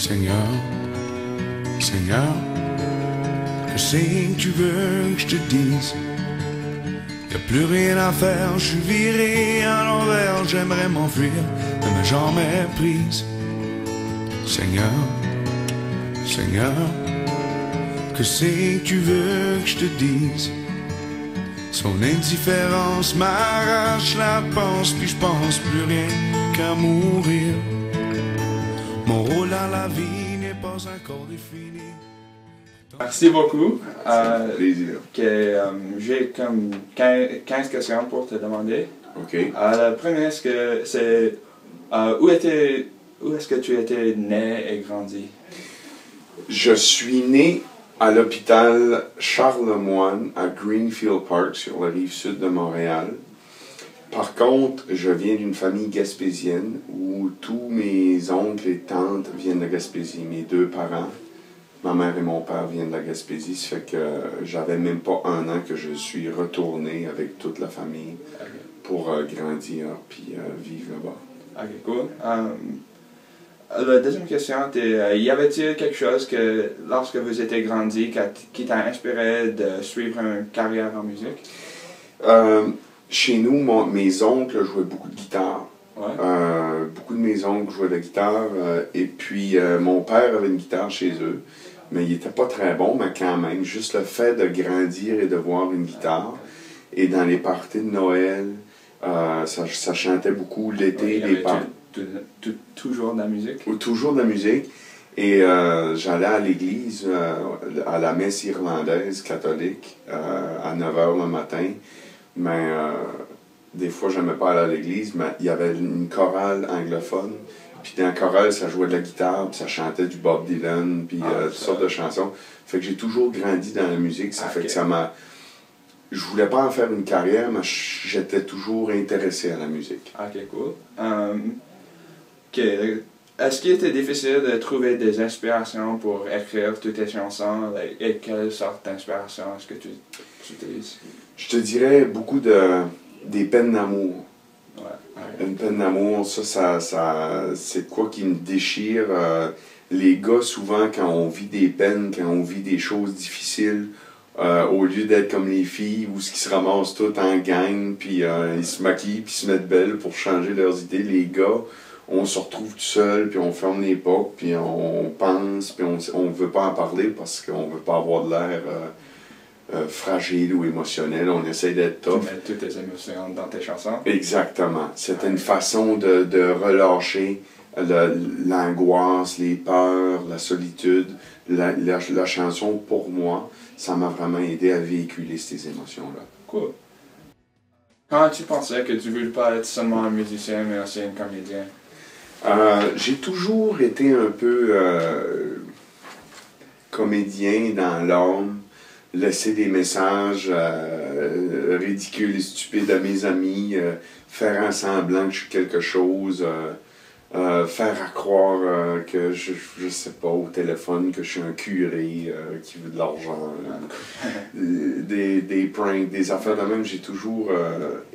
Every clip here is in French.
Seigneur, Seigneur, que c'est que tu veux que je te dise? Y'a plus rien à faire, je suis viré à l'envers, j'aimerais m'enfuir, mais ma jambe est prise. Seigneur, Seigneur, que c'est que tu veux que je te dise? Son indifférence m'arrache la panse, puis je pense plus rien qu'à mourir. Mon rôle dans la vie n'est pas encore défini. Merci beaucoup. Plaisir. J'ai comme 15 questions pour te demander. OK. La première, c'est où est-ce que tu étais né et grandi? Je suis né à l'hôpital Charlemagne à Greenfield Park, sur la rive sud de Montréal. Par contre, je viens d'une famille gaspésienne où tous mes oncles et tantes viennent de Gaspésie. Mes deux parents, ma mère et mon père, viennent de la Gaspésie. Ça fait que j'avais même pas un an que je suis retourné avec toute la famille pour grandir puis vivre là-bas. Ok, cool. La deuxième question, y avait-il quelque chose que, lorsque vous étiez grandi, qui t'a inspiré de suivre une carrière en musique? Chez nous, mes oncles jouaient beaucoup de guitare. Ouais. Beaucoup de mes oncles jouaient de la guitare. Et puis, mon père avait une guitare chez eux. Mais il n'était pas très bon, mais quand même. Juste le fait de grandir et de voir une guitare. Et dans les parties de Noël, ça chantait beaucoup l'été. Toujours de la musique? Ou toujours de la musique. Et j'allais à l'église, à la messe irlandaise catholique, à 9 h le matin. Mais des fois, je n'aimais pas aller à l'église, mais il y avait une chorale anglophone. Puis dans la chorale, ça jouait de la guitare, puis ça chantait du Bob Dylan, puis toutes sortes de chansons. Fait que j'ai toujours grandi dans la musique. Ça fait que ça m'a... Je voulais pas en faire une carrière, mais j'étais toujours intéressé à la musique. Ok, cool. Est-ce qu'il était difficile de trouver des inspirations pour écrire toutes tes chansons? Et quelle sorte d'inspiration est-ce que tu utilises? Je te dirais beaucoup des peines d'amour. Ouais. Une peine d'amour, ça c'est quoi qui me déchire. Les gars, souvent, quand on vit des peines, quand on vit des choses difficiles, au lieu d'être comme les filles, où ils se ramassent tous en gang, puis ils se maquillent, puis se mettent belles pour changer leurs idées, les gars, on se retrouve tout seul, puis on ferme les portes, puis on pense, puis on veut pas en parler parce qu'on veut pas avoir de l'air fragile ou émotionnel. On essaie d'être tough. Tu mets toutes tes émotions dans tes chansons? Exactement. C'était une façon de relâcher l'angoisse, les peurs, la solitude. La chanson, pour moi, ça m'a vraiment aidé à véhiculer ces émotions-là. Cool. Quand tu pensais que tu ne voulais pas être seulement un musicien, mais aussi un comédien? J'ai toujours été un peu comédien dans l'âme, laisser des messages ridicules et stupides à mes amis, faire un semblant que je suis quelque chose, faire croire que je sais pas au téléphone que je suis un curé qui veut de l'argent, des pranks, des affaires de même. J'ai toujours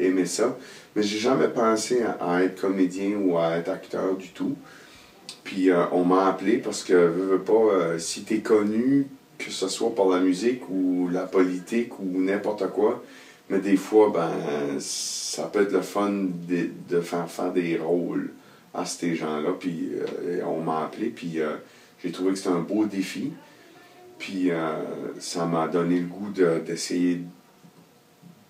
aimé ça, mais j'ai jamais pensé à être comédien ou à être acteur du tout. Puis on m'a appelé parce que veux pas, si t'es connu, que ce soit par la musique ou la politique ou n'importe quoi, mais des fois, ben, ça peut être le fun de faire des rôles à ces gens-là. Puis on m'a appelé, puis j'ai trouvé que c'était un beau défi. Puis ça m'a donné le goût d'essayer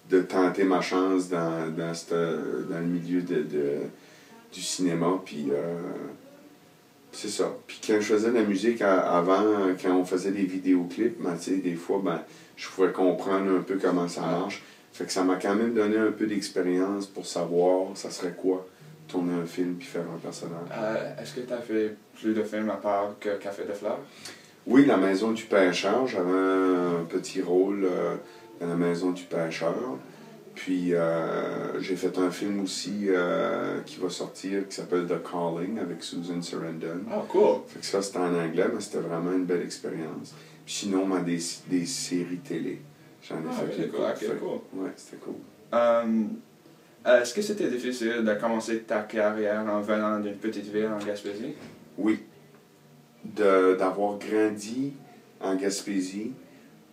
de tenter ma chance dans le milieu du cinéma. Puis c'est ça. Puis quand je faisais de la musique avant, quand on faisait des vidéoclips, ben, des fois, ben, je pouvais comprendre un peu comment ça marche. Fait que ça m'a quand même donné un peu d'expérience pour savoir ça serait quoi tourner un film puis faire un personnage. Est-ce que tu as fait plus de films à part que Café de Fleurs? Oui, La Maison du Pêcheur. J'avais un petit rôle dans La Maison du Pêcheur. Puis j'ai fait un film aussi qui va sortir qui s'appelle The Calling avec Susan Sarandon. Ah, cool! Fait que ça, c'était en anglais, mais c'était vraiment une belle expérience. Puis sinon, des séries télé. J'en ai fait cool. Okay, cool. Ouais, c'était cool. Est-ce que c'était difficile de commencer ta carrière en venant d'une petite ville en Gaspésie? Oui. d'avoir grandi en Gaspésie,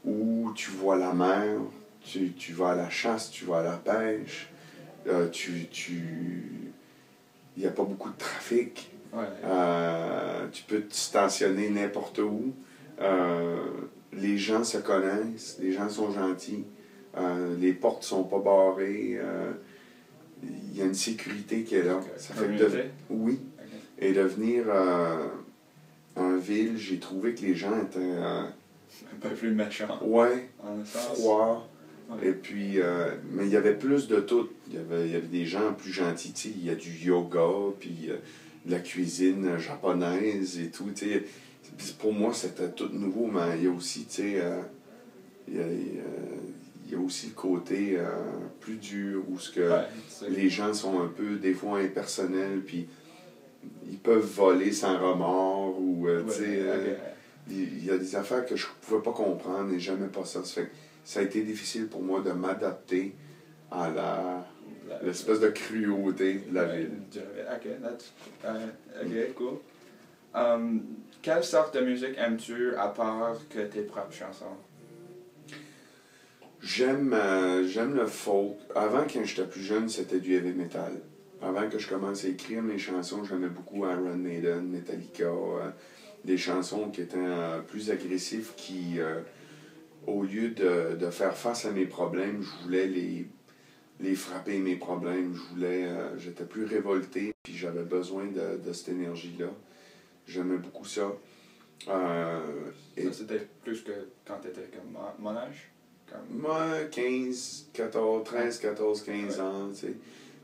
où tu vois la mer, tu vas à la chasse, tu vas à la pêche, il n'y a pas beaucoup de trafic. Ouais. Tu peux te stationner n'importe où. Les gens se connaissent, les gens sont gentils, les portes sont pas barrées. Il y a une sécurité qui est là. Okay. Ça fait que oui. Okay. Et de venir en ville, j'ai trouvé que les gens étaient... un peu plus méchants. Ouais, froids. Ouais. Et puis, mais il y avait plus de tout. Il y avait des gens plus gentils. Tu sais, il y a du yoga, puis de la cuisine japonaise et tout. Tu sais. Pour moi, c'était tout nouveau, mais il y a aussi, tu sais, il y a aussi le côté plus dur, où ce que les gens sont un peu, des fois, impersonnels, puis ils peuvent voler sans remords, ou, tu sais, il y a des affaires que je pouvais pas comprendre et j'aimais pas ça. Ça fait que ça a été difficile pour moi de m'adapter à l'espèce de cruauté de la ville. Ok, cool. Quelle sorte de musique aimes-tu à part que tes propres chansons? J'aime le folk. Avant, quand j'étais plus jeune, c'était du heavy metal. Avant que je commence à écrire mes chansons, j'aimais beaucoup Iron Maiden, Metallica, des chansons qui étaient plus agressives, qui, au lieu de faire face à mes problèmes, je voulais les frapper, mes problèmes. J'étais plus révolté, puis j'avais besoin de cette énergie-là. J'aimais beaucoup ça. Ça, c'était plus que quand tu étais comme mon âge? Moi, 13, 14, 15 ans, tu sais.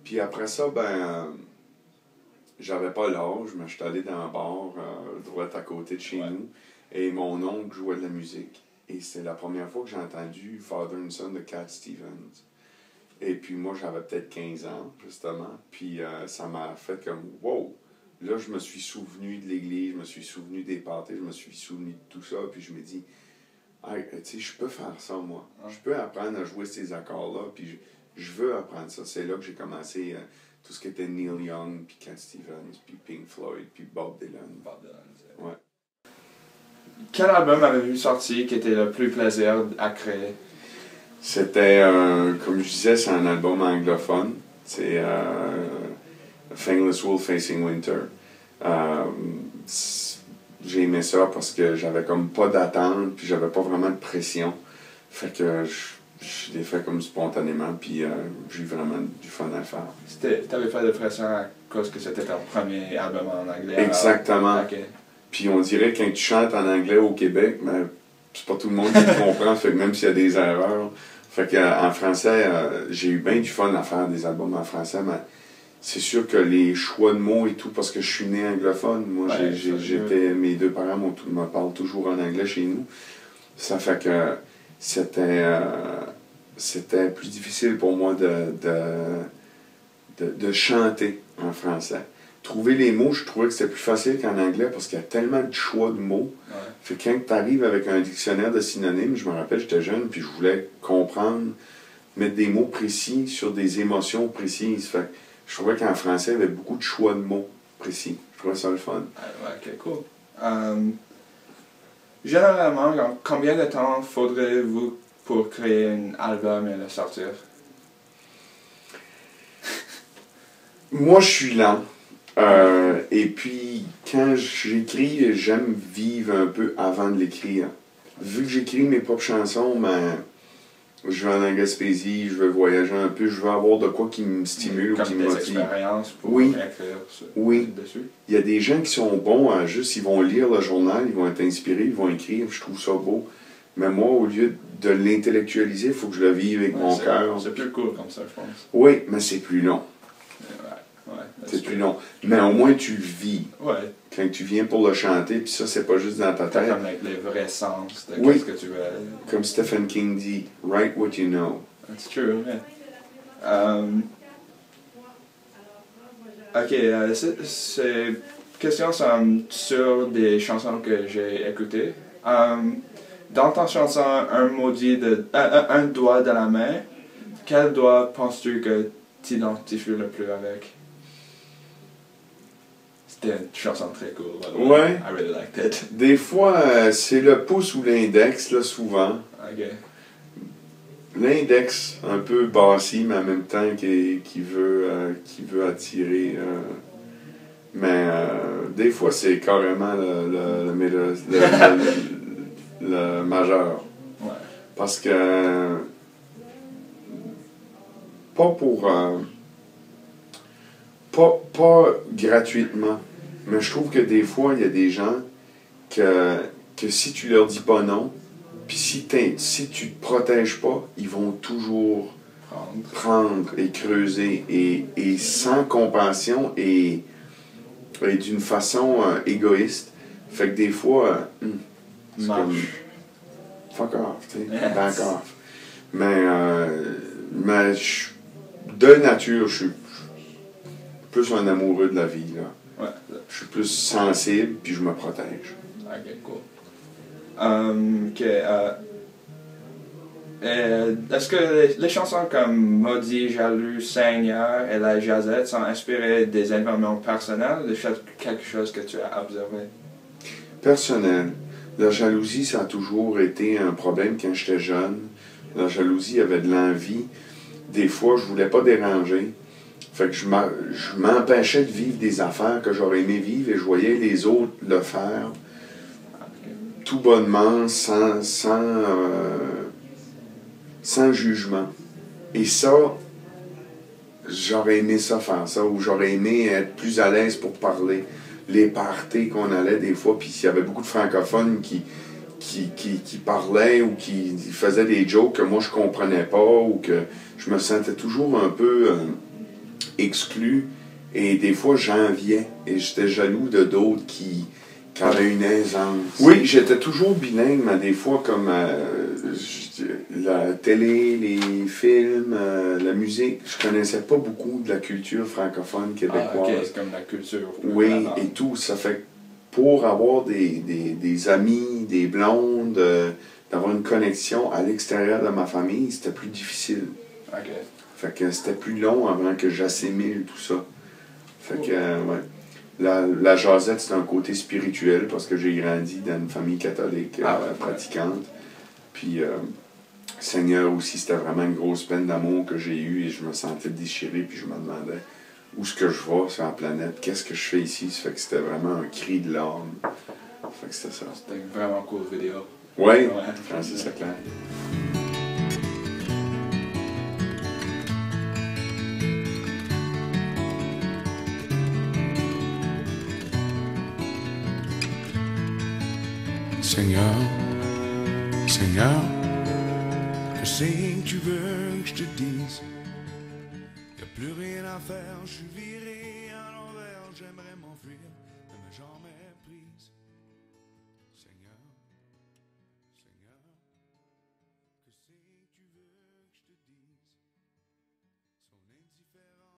Puis après ça, j'avais pas l'âge, mais j'étais allé dans un bar droit à côté de chez nous, et mon oncle jouait de la musique. Et c'est la première fois que j'ai entendu Father and Son de Cat Stevens. Et puis moi, j'avais peut-être 15 ans, justement. Puis ça m'a fait comme « wow ». Là, je me suis souvenu de l'église, je me suis souvenu des parties, je me suis souvenu de tout ça. Puis je me dis hey, « tu sais, je peux faire ça, moi. Je peux apprendre à jouer ces accords-là, puis je veux apprendre ça. » C'est là que j'ai commencé tout ce qui était Neil Young, puis Cat Stevens, puis Pink Floyd, puis Bob Dylan. Ouais. Quel album avez-vous sorti qui était le plus plaisir à créer? C'était, comme je disais, c'est un album anglophone. C'est Fangless Wolf Facing Winter. J'ai aimé ça parce que j'avais comme pas d'attente, puis j'avais pas vraiment de pression. Fait que je l'ai fait comme spontanément, puis j'ai eu vraiment du fun à le faire. T'avais fait de pression à cause que c'était ton premier album en anglais? Exactement. Okay. Puis on dirait que quand tu chantes en anglais au Québec, mais c'est pas tout le monde qui te comprend, fait que même s'il y a des erreurs. Fait qu'en français, j'ai eu bien du fun à faire des albums en français, mais c'est sûr que les choix de mots et tout, parce que je suis né anglophone, moi mes deux parents me parlent toujours en anglais chez nous. Ça fait que c'était plus difficile pour moi de chanter en français. Trouver les mots, je trouvais que c'était plus facile qu'en anglais parce qu'il y a tellement de choix de mots. Ouais. Fait que quand tu arrives avec un dictionnaire de synonymes, je me rappelle, j'étais jeune, puis je voulais comprendre, mettre des mots précis sur des émotions précises. Fait que je trouvais qu'en français, il y avait beaucoup de choix de mots précis. Je trouvais ça le fun. Ok, cool. Généralement, combien de temps faudrait-vous pour créer un album et le sortir? Moi, je suis lent. Et puis, quand j'écris, j'aime vivre un peu avant de l'écrire. Vu que j'écris mes propres chansons, je vais en Gaspésie, je veux voyager un peu, je veux avoir de quoi qui me stimule ou qui me motive. Comme des expériences pour écrire dessus. Il y a des gens qui sont bons à juste, ils vont lire le journal, ils vont être inspirés, ils vont écrire, je trouve ça beau. Mais moi, au lieu de l'intellectualiser, il faut que je le vive avec mon cœur. C'est plus cool comme ça, je pense. Oui, mais c'est plus long. C'est plus long. Mais au moins, tu le vis. Ouais. Quand tu viens pour le chanter, puis ça, c'est pas juste dans ta tête. Comme avec les vrais sens de ce que tu veux. Comme Stephen King dit, write what you know. That's true, yeah. Ok, ces questions sont sur des chansons que j'ai écoutées. Dans ta chanson, un doigt de la main, quel doigt penses-tu que tu t'identifies le plus avec? C'était une chanson très cool. By the way. Ouais. I really liked it. Des fois, c'est le pouce ou l'index, là, souvent. Ok. L'index, un peu bassy, mais en même temps qui veut attirer. Mais des fois, c'est carrément le majeur. Ouais. Parce que. Pas pour. Pas gratuitement. Mais je trouve que des fois, il y a des gens que si tu leur dis pas non, puis si tu te protèges pas, ils vont toujours prendre et creuser et sans compassion et d'une façon égoïste. Fait que des fois, c'est comme fuck off, tu sais, back off. Mais de nature, je suis plus un amoureux de la vie, là. Ouais. Je suis plus sensible, puis je me protège. Ok, cool. Est-ce que les chansons comme Maudit, Jaloux, Seigneur et La Jazette sont inspirées des événements personnels, de quelque chose que tu as observé? Personnel. La jalousie, ça a toujours été un problème quand j'étais jeune. La jalousie avait de l'envie. Des fois, je voulais pas déranger. Fait que je m'empêchais de vivre des affaires que j'aurais aimé vivre et je voyais les autres le faire tout bonnement, sans jugement. Et ça, j'aurais aimé ça faire ça, ou j'aurais aimé être plus à l'aise pour parler. Les parties qu'on allait des fois, puis il y avait beaucoup de francophones qui parlaient ou qui faisaient des jokes que moi je comprenais pas, ou que je me sentais toujours un peu exclu. Et des fois, j'enviais et j'étais jaloux de d'autres qui avaient une aisance. Oui, j'étais toujours bilingue, mais des fois, comme la télé, les films, la musique, je connaissais pas beaucoup de la culture francophone québécoise. Ah, ok, c'est comme la culture. Oui, et tout. Ça fait que pour avoir des amis, des blondes, d'avoir une connexion à l'extérieur de ma famille, c'était plus difficile. Ok. Fait que c'était plus long avant que j'assimile tout ça. Fait que, ouais. La jasette, c'est un côté spirituel parce que j'ai grandi dans une famille catholique pratiquante. Puis, Seigneur aussi, c'était vraiment une grosse peine d'amour que j'ai eue et je me sentais déchiré. Puis je me demandais où est-ce que je vais sur la planète, qu'est-ce que je fais ici. Ça fait que c'était vraiment un cri de l'âme. Fait que c'était ça. C'était une vraiment cool vidéo. Ouais. C'est ça clair. Seigneur, Seigneur, que c'est que tu veux que je te dise? Y'a plus rien à faire, je suis viré.